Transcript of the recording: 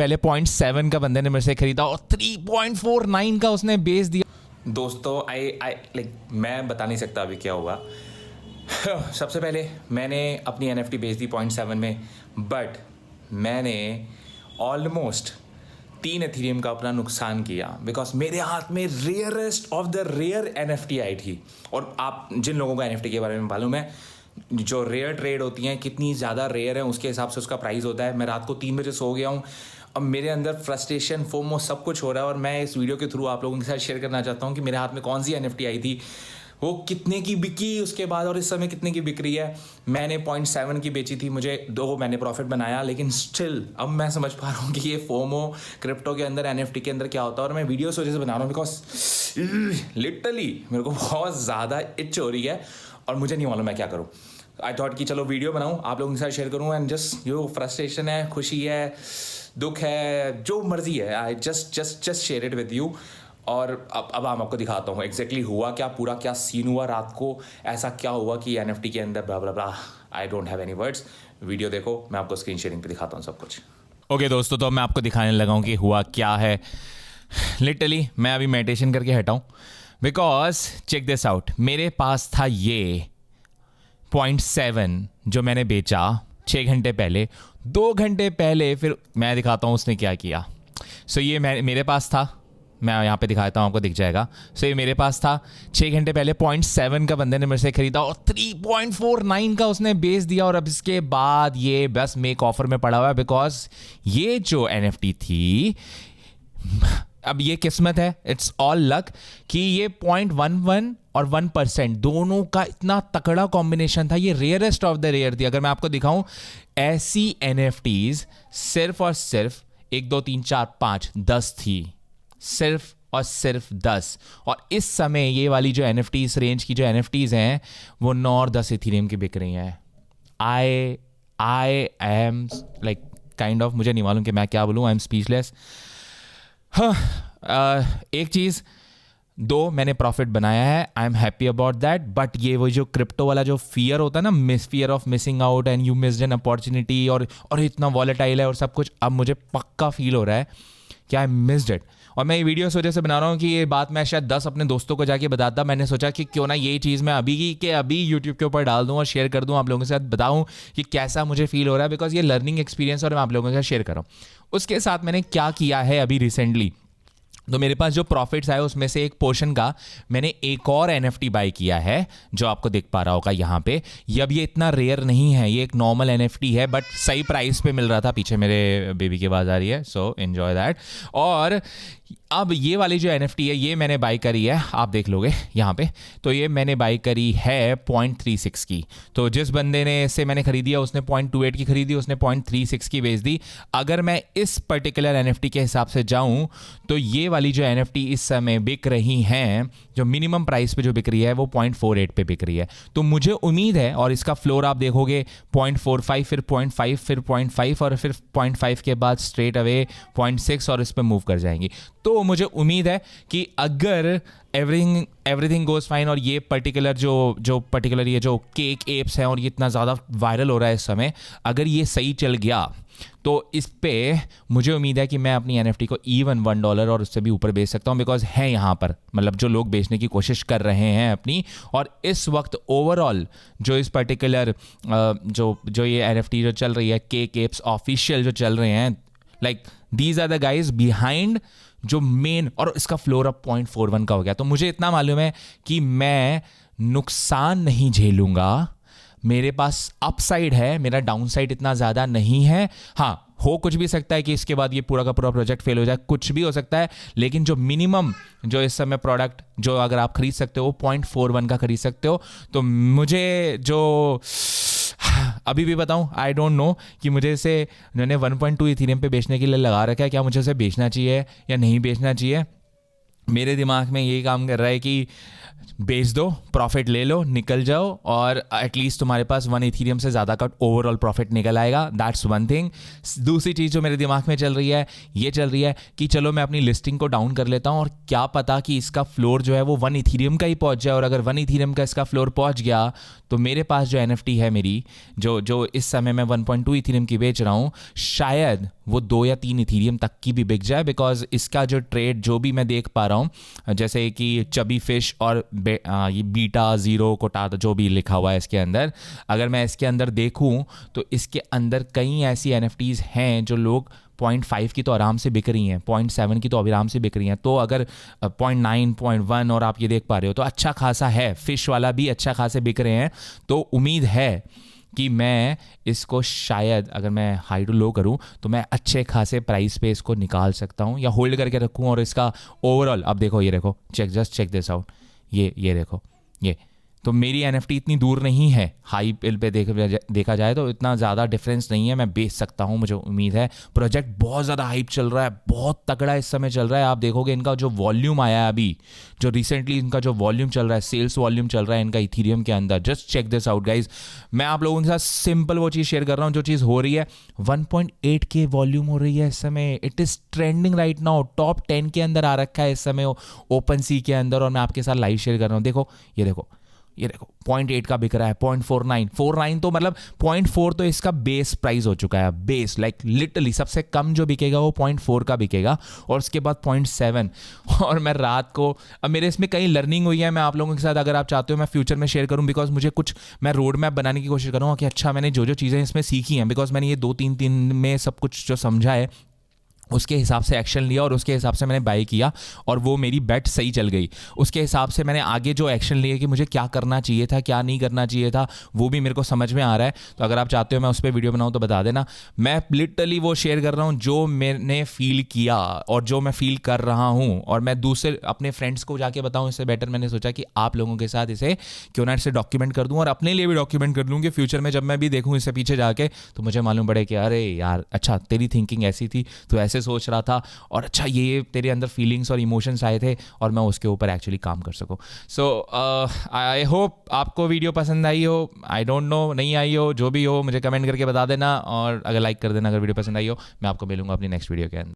पहले 0.7 का बंदे ने मेरे से खरीदा और 3.49 का उसने बेच दिया। दोस्तों आई लाइक मैं बता नहीं सकता अभी क्या हुआ। सबसे पहले मैंने अपनी NFT बेच दी 0.7 में, बट मैंने ऑलमोस्ट 3 एथीरियम का अपना नुकसान किया बिकॉज मेरे हाथ में rarest of the rare NFT आई थी। और आप जिन लोगों को NFT के बारे में मालूम है, जो रेयर ट्रेड होती हैं कितनी ज़्यादा रेयर है उसके हिसाब से उसका प्राइस होता है। मैं रात को 3 बजे सो गया हूँ, अब मेरे अंदर फ्रस्ट्रेशन, फोमो सब कुछ हो रहा है और मैं इस वीडियो के थ्रू आप लोगों के साथ शेयर करना चाहता हूँ कि मेरे हाथ में कौन सी NFT आई थी, वो कितने की बिकी उसके बाद और इस समय कितने की बिक रही है। मैंने 0.7 की बेची थी, मुझे 2 मैंने प्रॉफिट बनाया, लेकिन स्टिल अब मैं समझ पा रहा हूँ कि ये फोमो क्रिप्टो के अंदर NFT के अंदर क्या होता है। और मैं वीडियो उस वजह से बना रहा हूँ बिकॉज लिटरली मेरे को बहुत ज़्यादा इच हो रही है और मुझे नहीं मालूम मैं क्या करूँ। आई थॉट कि चलो वीडियो बनाऊँ, आप लोगों के साथ शेयर करूँ एंड जस्ट जो फ्रस्ट्रेशन है, खुशी है, दुख है, जो मर्जी है, I just share it with you. और अब मैं आपको दिखाता हूँ एग्जैक्टली हुआ क्या, पूरा क्या सीन हुआ रात को, ऐसा क्या हुआ कि NFT के अंदर blah blah blah. I don't have any words. Video देखो, मैं आपको स्क्रीन शेयरिंग पे दिखाता हूँ सब कुछ। ओके दोस्तों, तो मैं आपको दिखाने लगा हूँ कि हुआ क्या है। लिटरली मैं अभी मेडिटेशन करके हटा हूँ बिकॉज चेक दिस आउट, मेरे पास था ये 0.7 जो मैंने बेचा 6 घंटे पहले। 2 घंटे पहले फिर मैं दिखाता हूँ उसने क्या किया। सो ये मेरे पास था, मैं यहाँ पे दिखाता हूँ, आपको दिख जाएगा। सो ये मेरे पास था 6 घंटे पहले, 0.7 का बंदे ने मेरे से खरीदा और 3.49 का उसने बेच दिया। और अब इसके बाद ये बस मेक ऑफर में पड़ा हुआ है बिकॉज ये जो NFT थी, अब ये किस्मत है, इट्स ऑल लक कि ये 0.11 और 1% दोनों का इतना तगड़ा कॉम्बिनेशन था। ये रेयरेस्ट ऑफ द रेयर थी। अगर मैं आपको दिखाऊं, ऐसी NFTs सिर्फ और सिर्फ 1 2 3 4 5 10 थी, सिर्फ और सिर्फ 10। और इस समय ये वाली जो NFTs रेंज की जो NFTs हैं वो 9 और 10 इथीरियम की बिक रही हैं। I am like kind of, मुझे नहीं मालूम कि मैं क्या बोलूँ, आई एम स्पीचलेस। हाँ, एक चीज़, 2 मैंने प्रॉफिट बनाया है, I am happy about that. But ये वो जो क्रिप्टो वाला जो फियर होता है ना, fear of missing out and you missed an opportunity, और इतना वॉलेटाइल है और सब कुछ, अब मुझे पक्का फील हो रहा है कि आई मिस्ड इट। और मैं ये वीडियो इस वजह से बना रहा हूँ कि ये बात मैं शायद 10 अपने दोस्तों को जाके बताता। मैंने सोचा कि क्यों ना ये चीज़ मैं अभी के अभी यूट्यूब के ऊपर डाल दूँ और शेयर कर दूँ, आप लोगों के साथ बताऊँ कि कैसा मुझे फील हो रहा है बिकॉज ये लर्निंग एक्सपीरियंस और मैं आप लोगों के साथ शेयर कर रहा हूँ। उसके साथ मैंने क्या किया है अभी रिसेंटली, तो मेरे पास जो प्रॉफिट्स आए उसमें से एक पोर्शन का मैंने एक और NFT बाय किया है जो आपको दिख पा रहा होगा यहाँ पे। अब ये इतना रेयर नहीं है, ये एक नॉर्मल NFT है बट सही प्राइस पे मिल रहा था। पीछे मेरे बेबी की आवाज़ आ रही है, सो एन्जॉय दैट। और अब ये वाली जो NFT है ये मैंने बाई करी है, आप देख लोगे यहाँ पे, तो ये मैंने बाई करी है 0.36 की। तो जिस बंदे ने इससे मैंने खरीदी है उसने 0.28 की खरीदी, उसने 0.36 की बेच दी। अगर मैं इस पर्टिकुलर NFT के हिसाब से जाऊँ तो ये वाली जो NFT इस समय बिक रही हैं, जो मिनिमम प्राइस पे जो बिक रही है वो 0.48 पे बिक रही है। तो मुझे उम्मीद है, और इसका फ्लोर आप देखोगे 0.45, फिर 0.5, फिर 0.5 और फिर 0.5 के बाद स्ट्रेट अवे 0.6 और इस पर मूव कर जाएंगी। तो मुझे उम्मीद है कि अगर एवरीथिंग गोज फाइन और ये पर्टिकुलर पर्टिकुलर ये जो केक एप्स हैं और ये इतना ज़्यादा वायरल हो रहा है इस समय, अगर ये सही चल गया तो इस पे मुझे उम्मीद है कि मैं अपनी NFT को इवन $1 और उससे भी ऊपर बेच सकता हूँ बिकॉज है यहाँ पर, मतलब जो लोग बेचने की कोशिश कर रहे हैं अपनी। और इस वक्त ओवरऑल जो इस पर्टिकुलर जो ये NFT जो चल रही है, केक एप्स ऑफिशियल जो चल रहे हैं, like these are the guys behind जो मेन, और इसका फ्लोर अप 0.41 का हो गया। तो मुझे इतना मालूम है कि मैं नुकसान नहीं झेलूंगा, मेरे पास अपसाइड है, मेरा डाउनसाइड इतना ज़्यादा नहीं है। हाँ, हो कुछ भी सकता है कि इसके बाद ये पूरा का पूरा प्रोजेक्ट फेल हो जाए, कुछ भी हो सकता है, लेकिन जो मिनिमम जो इस समय प्रोडक्ट जो अगर आप खरीद सकते हो 0.41 का खरीद सकते हो। तो मुझे जो अभी भी बताऊं, आई डोंट नो कि मुझे इसे उन्होंने 1.2 इथीरियम पे बेचने के लिए लगा रखा है, क्या मुझे इसे बेचना चाहिए या नहीं बेचना चाहिए। मेरे दिमाग में ये काम कर रहा है कि बेच दो, प्रॉफिट ले लो, निकल जाओ, और एटलीस्ट तुम्हारे पास 1 इथीरियम से ज़्यादा का ओवरऑल प्रॉफिट निकल आएगा। That's one thing. दूसरी चीज़ जो मेरे दिमाग में चल रही है, ये चल रही है कि चलो मैं अपनी लिस्टिंग को डाउन कर लेता हूँ, और क्या पता कि इसका फ्लोर जो है वो 1 इथीरियम का ही पहुँच जाए, और अगर 1 इथीरियम का इसका फ्लोर पहुँच गया तो मेरे पास जो NFT है मेरी, जो इस समय मैं 1.2 इथीरियम की बेच रहा हूँ, शायद वो 2 या 3 इथीरियम तक की भी बिक जाए। बिकॉज इसका जो ट्रेड जो भी मैं देख पा रहा हूँ, जैसे कि चबी फिश और ये बीटा ज़ीरो कोटा जो भी लिखा हुआ है इसके अंदर, अगर मैं इसके अंदर देखूँ तो इसके अंदर कई ऐसी NFTs हैं जो लोग 0.5 की तो आराम से बिक रही हैं, 0.7 की तो आराम से बिक रही हैं। तो अगर 0.9, 0.1 और आप ये देख पा रहे हो तो अच्छा खासा है, फिश वाला भी अच्छा खासे बिक रहे हैं। तो उम्मीद है कि मैं इसको शायद अगर मैं हाई टू लो करूं तो मैं अच्छे खासे प्राइस पे इसको निकाल सकता हूं, या होल्ड करके रखूं, और इसका ओवरऑल, अब देखो, ये देखो, जस्ट चेक दिस आउट, ये देखो, ये तो मेरी NFT इतनी दूर नहीं है, हाई पिल पे देखा जाए तो इतना ज़्यादा डिफरेंस नहीं है, मैं बेच सकता हूँ, मुझे उम्मीद है। प्रोजेक्ट बहुत ज़्यादा हाइप चल रहा है, बहुत तगड़ा इस समय चल रहा है। आप देखोगे इनका जो वॉल्यूम आया है अभी, जो रिसेंटली इनका जो वॉल्यूम चल रहा है, सेल्स वॉल्यूम चल रहा है इनका इथीरियम के अंदर, just check this out guys. मैं आप लोगों के साथ सिंपल वो चीज़ शेयर कर रहा हूँ जो चीज़ हो रही है। 1.8K वॉल्यूम हो रही है इस समय, it is trending right now, top 10 के अंदर आ रखा है इस समय ओपन सी के अंदर, और मैं आपके साथ लाइव शेयर कर रहा हूँ। देखो, ये देखो 0.8 का बिक रहा है, 0.49 तो मतलब 0.4 तो इसका बेस प्राइस हो चुका है, बेस लाइक लिटरली सबसे कम जो बिकेगा वो 0.4 का बिकेगा, और उसके बाद 0.7। और मैं रात को, अब मेरे इसमें कई लर्निंग हुई है, मैं आप लोगों के साथ अगर आप चाहते हो मैं फ्यूचर में शेयर करूं, बिकॉज मुझे कुछ, मैं रोड मैप बनाने की कोशिश कर रहा हूँ कि अच्छा मैंने जो चीज़ें इसमें सीखी हैं, बिकॉज मैंने ये 2-3 दिन में सब कुछ जो समझा है उसके हिसाब से एक्शन लिया, और उसके हिसाब से मैंने बाय किया, और वो मेरी बेट सही चल गई। उसके हिसाब से मैंने आगे जो एक्शन लिए कि मुझे क्या करना चाहिए था, क्या नहीं करना चाहिए था, वो भी मेरे को समझ में आ रहा है। तो अगर आप चाहते हो मैं उस पर वीडियो बनाऊँ तो बता देना। मैं लिटरली वो शेयर कर रहा हूँ जो मैंने फील किया और जो मैं फील कर रहा हूँ, और मैं दूसरे अपने फ्रेंड्स को जाके बताऊँ इससे बेटर मैंने सोचा कि आप लोगों के साथ इसे क्यों ना इसे डॉक्यूमेंट कर दूँ, और अपने लिए भी डॉक्यूमेंट कर लूँ कि फ्यूचर में जब मैं भी देखूँ इससे पीछे जाके तो मुझे मालूम पड़े कि अरे यार, अच्छा तेरी थिंकिंग ऐसी थी, तो ऐसे सोच रहा था, और अच्छा ये तेरे अंदर फीलिंग्स और इमोशंस आए थे, और मैं उसके ऊपर एक्चुअली काम कर सकूं। सो आई होप आपको वीडियो पसंद आई हो, आई डोंट नो, नहीं आई हो, जो भी हो मुझे कमेंट करके बता देना, और अगर लाइक कर देना अगर वीडियो पसंद आई हो। मैं आपको मिलूंगा अपनी नेक्स्ट वीडियो के अंदर।